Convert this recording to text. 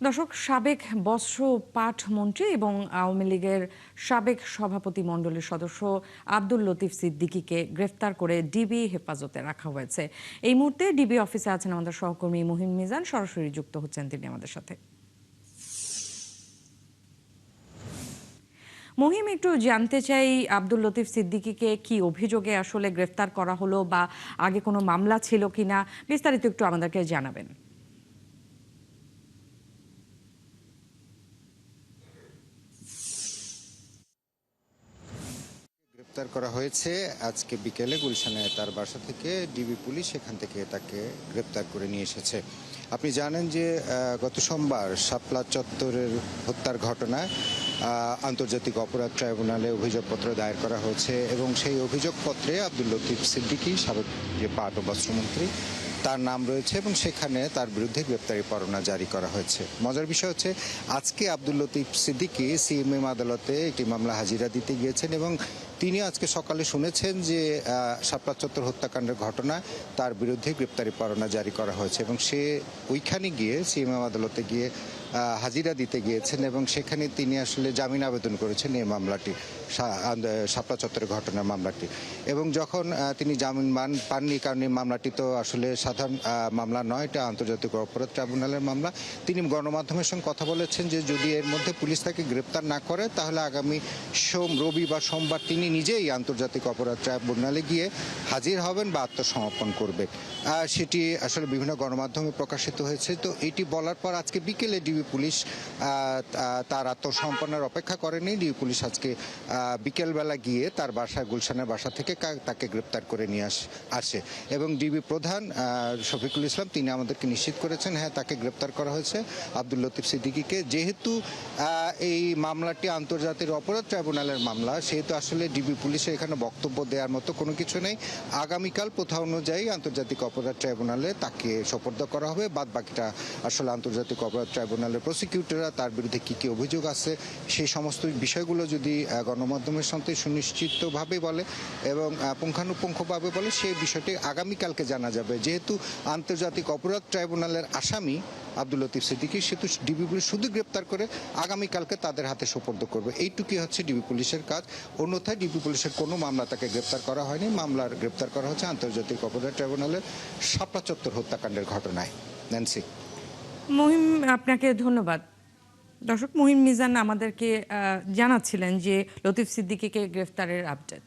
দর্শক, সাবেক বস্ত্র পাট মন্ত্রী এবং আওয়ামী লীগের সাবেক সভাপতি মণ্ডলীর সদস্য আব্দুল লতিফ সিদ্দিকীকে গ্রেফতার করে ডিবি হেফাজতে রাখা হয়েছে। এই মুহূর্তে ডিবি অফিসে আছেন আমাদের সহকর্মী মুহিম মিজান, সরাসরি যুক্ত হচ্ছেন তিনি আমাদের সাথে। মহিম, একটু জানতে চাই আব্দুল লতিফ সিদ্দিকীকে কি অভিযোগে আসলে গ্রেফতার করা হলো, বা আগে কোনো মামলা ছিল কিনা, বিস্তারিত একটু আমাদেরকে জানাবেন। গ্রেপ্তার করা হয়েছে আজকে বিকেলে গুলশানে তার বাসা থেকে। ডিবি পুলিশ সেখান থেকে তাকে গ্রেপ্তার করে নিয়ে এসেছে। আপনি জানেন যে গত সোমবার শাপলা চত্বরের হত্যার ঘটনায় আন্তর্জাতিক অপরাধ ট্রাইব্যুনালে অভিযোগপত্র দায়ের করা হয়েছে এবং সেই অভিযোগপত্রে আব্দুল লতিফ সিদ্দিকী, সাবেক যে পাট ও বস্ত্রমন্ত্রী, তার নাম রয়েছে এবং সেখানে তার বিরুদ্ধে গ্রেপ্তারি পরোয়ানা জারি করা হয়েছে। মজার বিষয় হচ্ছে, আজকে আব্দুল লতিফ সিদ্দিকী সিএমএম আদালতে একটি মামলা হাজিরা দিতে গিয়েছেন এবং তিনি আজকে সকালে শুনেছেন যে শাপলা চত্বর হত্যাকাণ্ডের ঘটনায় তার বিরুদ্ধে গ্রেপ্তারি পরোয়ানা জারি করা হয়েছে এবং সে ওইখানে গিয়ে সিএমএম আদালতে গিয়ে হাজিরা দিতে গিয়েছেন এবং সেখানে তিনি আসলে জামিন আবেদন করেছেন এই মামলাটি, শাপলা চত্বরের ঘটনার মামলাটি। এবং যখন তিনি জামিন পাননি, কারণ এই মামলাটি তো আসলে সাধারণ মামলা নয়, এটা আন্তর্জাতিক অপরাধ ট্রাইব্যুনালের মামলা, তিনি গণমাধ্যমের সঙ্গে কথা বলেছেন যে যদি এর মধ্যে পুলিশ তাকে গ্রেপ্তার না করে তাহলে আগামী রবি বা সোমবার তিনি নিজেই আন্তর্জাতিক অপরাধ ট্রাইব্যুনালে গিয়ে হাজির হবেন বা আত্মসমর্পণ করবেন। সেটি আসলে বিভিন্ন গণমাধ্যমে প্রকাশিত হয়েছে। তো এটি বলার পর আজকে বিকেলে ডিবি পুলিশ তার আত্মসমর্পণের অপেক্ষা করেনি। ডিবি পুলিশ আজকে বিকেলবেলা গিয়ে তার বাসা, গুলশানের বাসা থেকে তাকে গ্রেপ্তার করে নিয়ে আসে এবং ডিবি প্রধান শফিকুল ইসলাম তিনি আমাদেরকে নিশ্চিত করেছেন, হ্যাঁ, তাকে গ্রেপ্তার করা হয়েছে আব্দুল লতিফ সিদ্দিকীকে। যেহেতু এই মামলাটি আন্তর্জাতিক অপরাধ ট্রাইব্যুনালের মামলা, সেহেতু আসলে ডিবি পুলিশের এখানে বক্তব্য দেওয়ার মতো কোনো কিছু নেই। আগামীকাল প্রথা অনুযায়ী আন্তর্জাতিক অপরাধ ট্রাইব্যুনালে তাকে সোপর্দ করা হবে। বাদ বাকিটা আসলে আন্তর্জাতিক অপরাধ ট্রাইব্যুনালের প্রসিকিউটররা তার বিরুদ্ধে কী কী অভিযোগ আছে সেই সমস্ত বিষয়গুলো যদি গণমাধ্যমের সাথে সুনিশ্চিতভাবে বলে এবং পুঙ্খানুপুঙ্খভাবে বলে, সেই বিষয়টি আগামীকালকে জানা যাবে। যেহেতু আন্তর্জাতিক অপরাধ ট্রাইব্যুনালের আসামি আব্দুল লতিফ সিদ্দিকী, সেহেতু ডিবি পুলিশ শুধু গ্রেপ্তার করে আগামীকালকে তাদের হাতে সোপর্দ করবে। এইটুকুই হচ্ছে ডিবি পুলিশের কাজ। অন্যথায় ডিবি পুলিশের কোনো মামলা তাকে গ্রেপ্তার করা হয়নি। মামলার গ্রেপ্তার করা হচ্ছে আন্তর্জাতিক অপরাধ ট্রাইব্যুনালের শাপলা চত্বর হত্যাকাণ্ডের ঘটনায়। ন্যান্সি। মহিম, আপনাকে ধন্যবাদ। দর্শক, মুহিম মিজান আমাদেরকে জানাচ্ছিলেন যে লতিফ সিদ্দিকীকে গ্রেফতারের আপডেট।